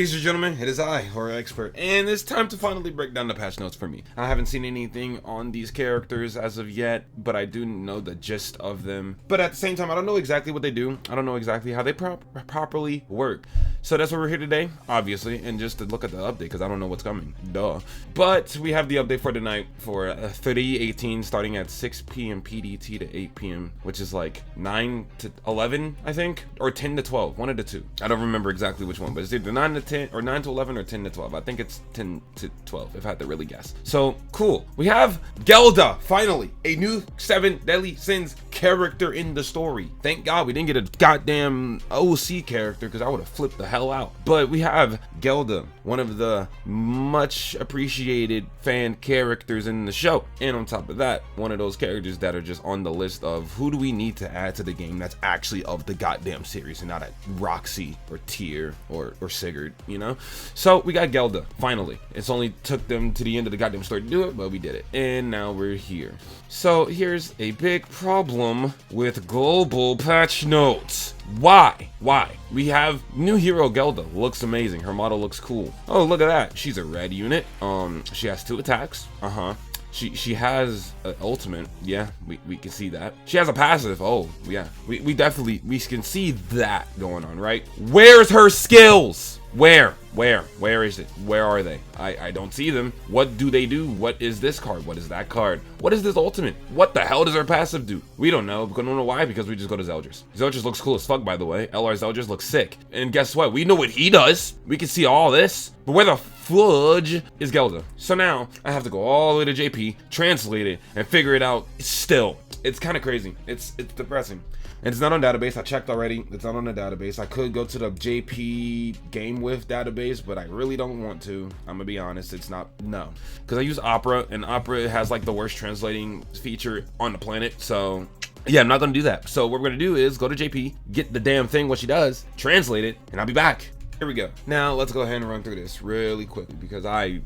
Ladies and gentlemen, it is I, Horror Expert, and it's time to finally break down the patch notes for me. I haven't seen anything on these characters as of yet, but I do know the gist of them. But at the same time, I don't know exactly what they do. I don't know exactly how they properly work. So that's why we're here today, obviously, and just to look at the update, because I don't know what's coming. Duh. But we have the update for tonight for 30/18, starting at 6 p.m. PDT to 8 p.m., which is like 9 to 11, I think, or 10 to 12, one of the two. I don't remember exactly which one, but it's either 9 to 10 or 9 to 11 or 10 to 12. I think it's 10 to 12 if I had to really guess. So cool. We have GELDA, finally, a new 7 Deadly Sins character in the story. Thank God we didn't get a goddamn OC character, because I would have flipped the hell out. But we have GELDA, one of the much appreciated fan characters in the show, and on top of that, one of those characters that are just on the list of who do we need to add to the game that's actually of the goddamn series and not at Roxy or Tyr or Sigurd, you know? So we got GELDA, finally. It's only took them to the end of the goddamn story to do it, but we did it, and now we're here. So here's a big problem with global patch notes. Why? We have new hero GELDA, looks amazing. Her model looks cool. Oh, look at that. She's a red unit. She has 2 attacks. She has an ultimate. Yeah, we can see that. She has a passive. Oh, yeah. We definitely can see that going on, right? Where's her skills? Where is it? Where are they? I don't see them. What do they do? What is this card? What is that card? What is this ultimate? What the hell does her passive do? We don't know. We don't know why, because we just go to ZELDRIS. ZELDRIS looks cool as fuck, by the way. LR ZELDRIS looks sick. And guess what? We know what he does. We can see all this. But where the fudge is GELDA? So now I have to go all the way to JP, translate it, and figure it out still. It's kind of crazy. It's depressing. And it's not on database. I checked already. It's not on the database. I could go to the JP game with database, but I really don't want to. I'm gonna be honest. It's not, no. Because I use Opera, and Opera has like the worst translating feature on the planet. So yeah, I'm not gonna do that. So what we're gonna do is go to JP, get the damn thing, what she does, translate it, and I'll be back. Here we go. Now let's go ahead and run through this really quickly, because I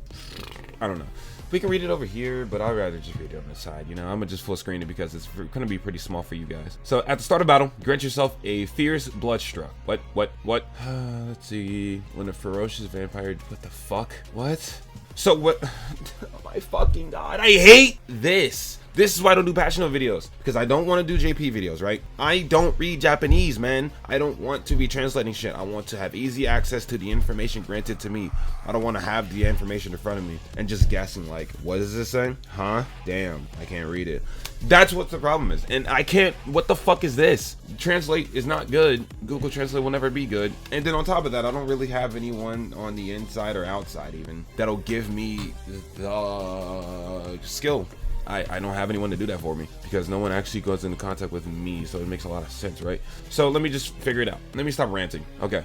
don't know. We can read it over here, but I'd rather just read it on the side. You know, I'm gonna just full screen it because it's gonna be pretty small for you guys. So at the start of battle, grant yourself a fierce bloodstruck. What? Let's see. When a ferocious vampire, what the fuck? What? So what? Oh my fucking God, I hate this. This is why I don't do patch note videos, because I don't want to do JP videos, right? I don't read Japanese, man. I don't want to be translating shit. I want to have easy access to the information granted to me. I don't want to have the information in front of me and just guessing like, what is this saying? Huh? Damn, I can't read it. That's what the problem is. And I can't, what the fuck is this? Translate is not good. Google Translate will never be good. And then on top of that, I don't really have anyone on the inside or outside even that'll give me the skill. I don't have anyone to do that for me, because no one actually goes into contact with me, so it makes a lot of sense, right? So let me just figure it out. Let me stop ranting. Okay.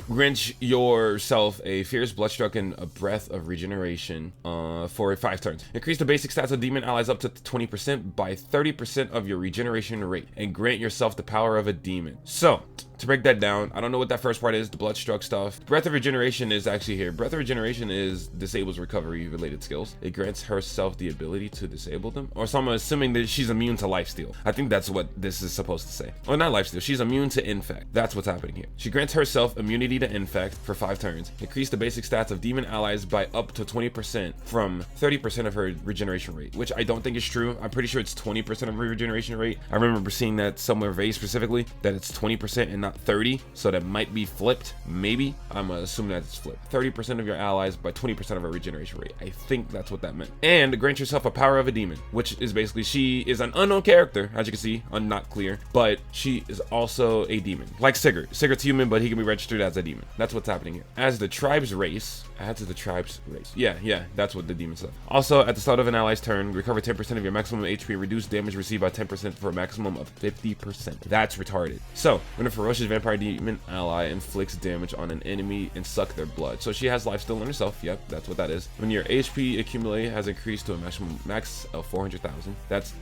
Grant yourself a fierce bloodstruck and a breath of regeneration for 5 turns. Increase the basic stats of demon allies up to 20% by 30% of your regeneration rate, and grant yourself the power of a demon. So to break that down, I don't know what that first part is, the bloodstruck stuff. Breath of regeneration is actually here. Breath of regeneration is disables recovery related skills. It grants herself the ability to disable them. Or so I'm assuming that she's immune to lifesteal. I think that's what this is supposed to say. Or not lifesteal, she's immune to infect. That's what's happening here. She grants herself immunity to infect for 5 turns. Increase the basic stats of demon allies by up to 20% from 30% of her regeneration rate, which I don't think is true. I'm pretty sure it's 20% of her regeneration rate. I remember seeing that somewhere very specifically, that it's 20% and not 30, so that might be flipped. Maybe I'm assuming that it's flipped. 30% of your allies by 20% of her regeneration rate. I think that's what that meant. And grant yourself a power of a demon, which is basically, she is an unknown character, as you can see, not clear, but she is also a demon, like Sigurd. Sigurd's human, but he can be registered as a demon. That's what's happening here. As the tribe's race, add to the tribe's race. Yeah, that's what the demon said. Also, at the start of an ally's turn, recover 10% of your maximum HP, reduce damage received by 10% for a maximum of 50%. That's retarded. So when a ferocious vampire demon ally inflicts damage on an enemy and suck their blood. So she has life still on herself. Yep, that's what that is. When your HP accumulated has increased to a max of 400,000. That's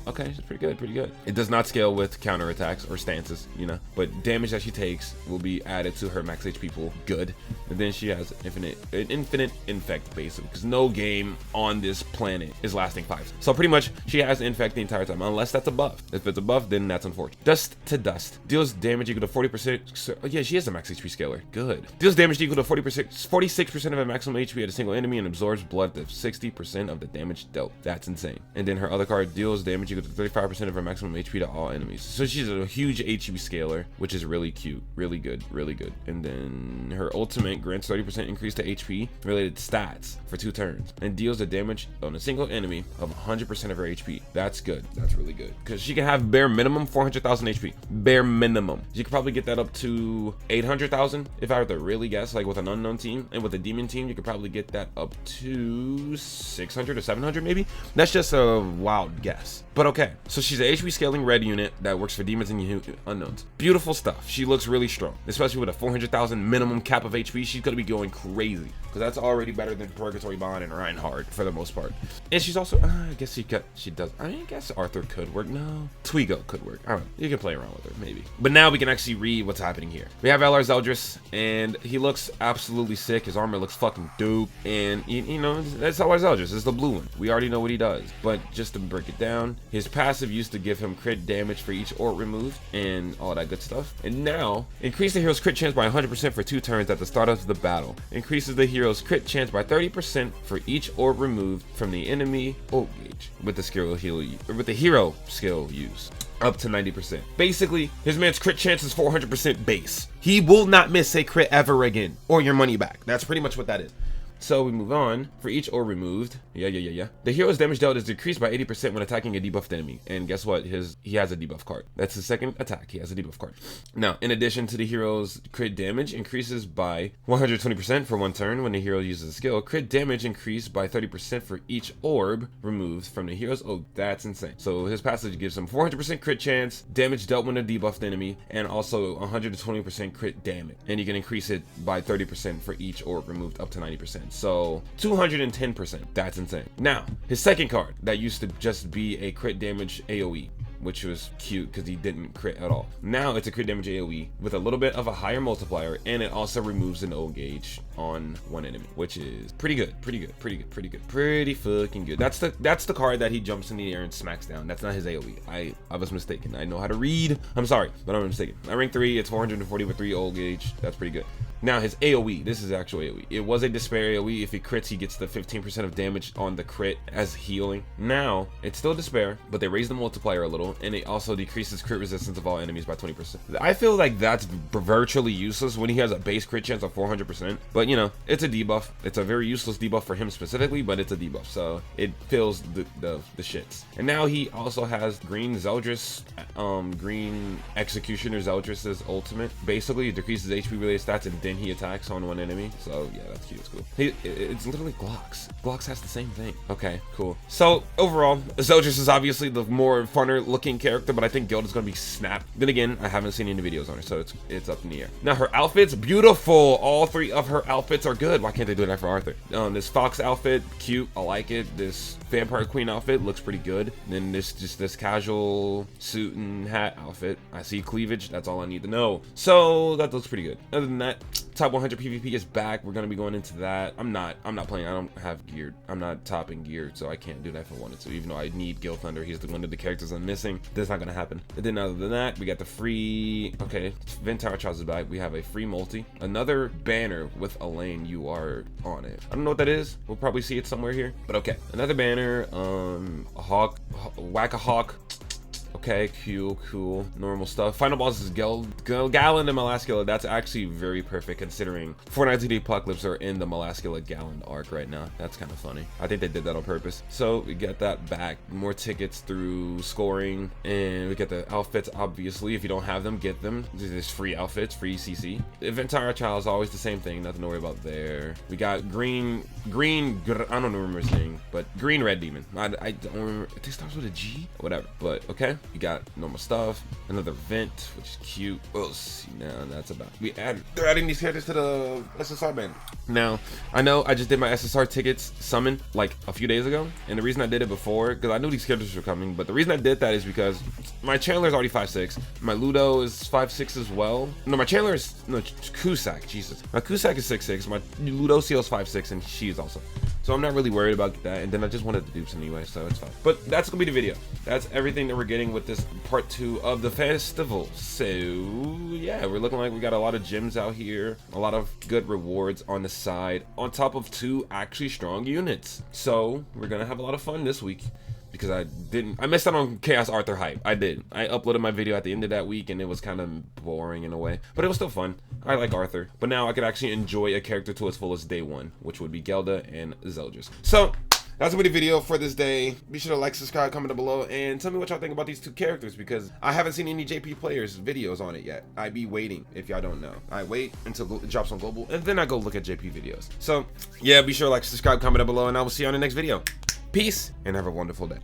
okay. It's pretty good. It does not scale with counterattacks or stances, you know, but damage that she takes will be added to her max HP pool. Good. And then she has infinite infect, basically, because no game on this planet is lasting 5. So pretty much she has infect the entire time, unless that's a buff. If it's a buff, then that's unfortunate. Dust to dust deals damage equal to to 40%. Oh, yeah, she is a max HP scaler. Good. Deals damage equal to 46% of her maximum HP at a single enemy and absorbs blood to 60% of the damage dealt. That's insane. And then her other card deals damage equal to 35% of her maximum HP to all enemies. So she's a huge HP scaler, which is really cute. Really good. Really good. And then her ultimate grants 30% increase to HP related stats for 2 turns and deals the damage on a single enemy of 100% of her HP. That's good. That's really good. Because she can have bare minimum 400,000 HP. Bare minimum. You could probably get that up to 800,000 if I were to really guess, like with an unknown team. And with a demon team, you could probably get that up to 600 or 700 maybe. That's just a wild guess. But okay, so she's an HP scaling red unit that works for demons and unknowns. Beautiful stuff. She looks really strong, especially with a 400,000 minimum cap of HP. She's gonna be going crazy because that's already better than Purgatory Bond and Reinhardt for the most part. And she's also, I guess she does. I mean, I guess Arthur could work. No, Twigo could work. I don't know. You can play around with her maybe. But now we can actually read what's happening here. We have LR ZELDRIS, and he looks absolutely sick. His armor looks fucking dope, and you know that's LR ZELDRIS. It's the blue one. We already know what he does, but just to break it down, his passive used to give him crit damage for each orb removed and all that good stuff. And now, increase the hero's crit chance by 100% for 2 turns at the start of the battle. Increases the hero's crit chance by 30% for each orb removed from the enemy ult gauge with the hero skill use. Up to 90%. Basically, his man's crit chance is 400% base. He will not miss a crit ever again, or your money back. That's pretty much what that is. So we move on. For each orb removed, the hero's damage dealt is decreased by 80% when attacking a debuffed enemy. And guess what? He has a debuff card. That's his second attack. He has a debuff card. Now, in addition to the hero's crit damage increases by 120% for 1 turn when the hero uses a skill. Crit damage increased by 30% for each orb removed from the hero's. Oh, that's insane. So his passage gives him 400% crit chance, damage dealt when a debuffed enemy, and also 120% crit damage. And you can increase it by 30% for each orb removed up to 90%. So 210%. That's insane. Now, his second card that used to just be a crit damage AoE, which was cute because he didn't crit at all. Now it's a crit damage AoE with a little bit of a higher multiplier, and it also removes an ult gauge on one enemy, which is pretty good, pretty fucking good. That's the card that he jumps in the air and smacks down. That's not his AoE. I was mistaken. I know how to read. I'm sorry, but I'm mistaken. I rank 3. It's 440 with 3 ult gauge. That's pretty good. Now his AoE, this is actual AoE. It was a despair AoE. If he crits, he gets the 15% of damage on the crit as healing. Now, it's still despair, but they raise the multiplier a little, and it also decreases crit resistance of all enemies by 20%. I feel like that's virtually useless when he has a base crit chance of 400%, but you know, it's a debuff. It's a very useless debuff for him specifically, but it's a debuff, so it fills the shits. And now he also has green ZELDRIS, green Executioner ZELDRIS' ultimate. Basically, it decreases HP related stats and then he attacks on one enemy. So yeah, that's cute. It's cool. It's literally Glocks. Glocks has the same thing. Okay, cool. So overall, ZELDRIS is obviously the more funner looking character, but I think GELDA is gonna be snapped. Then again, I haven't seen any videos on her, so it's up in the air. Now her outfit's beautiful. All 3 of her outfits are good. Why can't they do that for Arthur? This Fox outfit, cute. I like it. This Vampire Queen outfit looks pretty good. And then this casual suit and hat outfit. I see cleavage. That's all I need to know. So that looks pretty good. Other than that, top 100 PvP is back. We're gonna be going into that. I'm not playing. I don't have geared. I'm not topping geared, so I can't do that if I wanted to. Even though I need Gil Thunder, he's one of the characters I'm missing. That's not gonna happen. And then other than that, we got the free. Okay, Ventire Charles is back. We have a free multi, another banner with Elaine. You are on it. I don't know what that is. We'll probably see it somewhere here. But okay, another banner. A hawk, whack a hawk. Okay, cool. Normal stuff. Final boss is Gallon and Malascula. That's actually very perfect considering Fortnite to the Apocalypse are in the Malascula Gallon arc right now. That's kind of funny. I think they did that on purpose. So we get that back. More tickets through scoring. And we get the outfits, obviously. If you don't have them, get them. There's free outfits, free CC. Ventire Child is always the same thing. Nothing to worry about there. We got green, I don't remember his name, but green red demon. I don't remember. I think it starts with a G? Whatever. But okay. You got normal stuff, another vent, which is cute. We'll see now. That's about. They're adding these characters to the SSR band. Now, I know I just did my SSR tickets summon like a few days ago, and the reason I did it before, because I knew these characters were coming, but the reason I did that is because my Chandler is already 5'6", my Ludo is 5'6" as well. No, my Chandler is, no, Cusack, Jesus. My Cusack is 6'6", my Ludo Seal is 5'6", and she is also. So I'm not really worried about that, and then I just wanted the dupes anyway, so it's fine. But that's gonna be the video. That's everything that we're getting with this part 2 of the festival. So yeah, we're looking like we got a lot of gems out here, a lot of good rewards on the side, on top of 2 actually strong units. So we're gonna have a lot of fun this week. Because I missed out on Chaos Arthur hype. I did. I uploaded my video at the end of that week and it was kind of boring in a way. But it was still fun. I like Arthur. But now I could actually enjoy a character to its fullest day 1, which would be GELDA and ZELDRIS. So that's gonna be the video for this day. Be sure to like, subscribe, comment down below, and tell me what y'all think about these 2 characters, because I haven't seen any JP players videos on it yet. I be waiting, if y'all don't know. I wait until it drops on global, and then I go look at JP videos. So yeah, be sure to like, subscribe, comment down below, and I will see you on the next video. Peace, and have a wonderful day.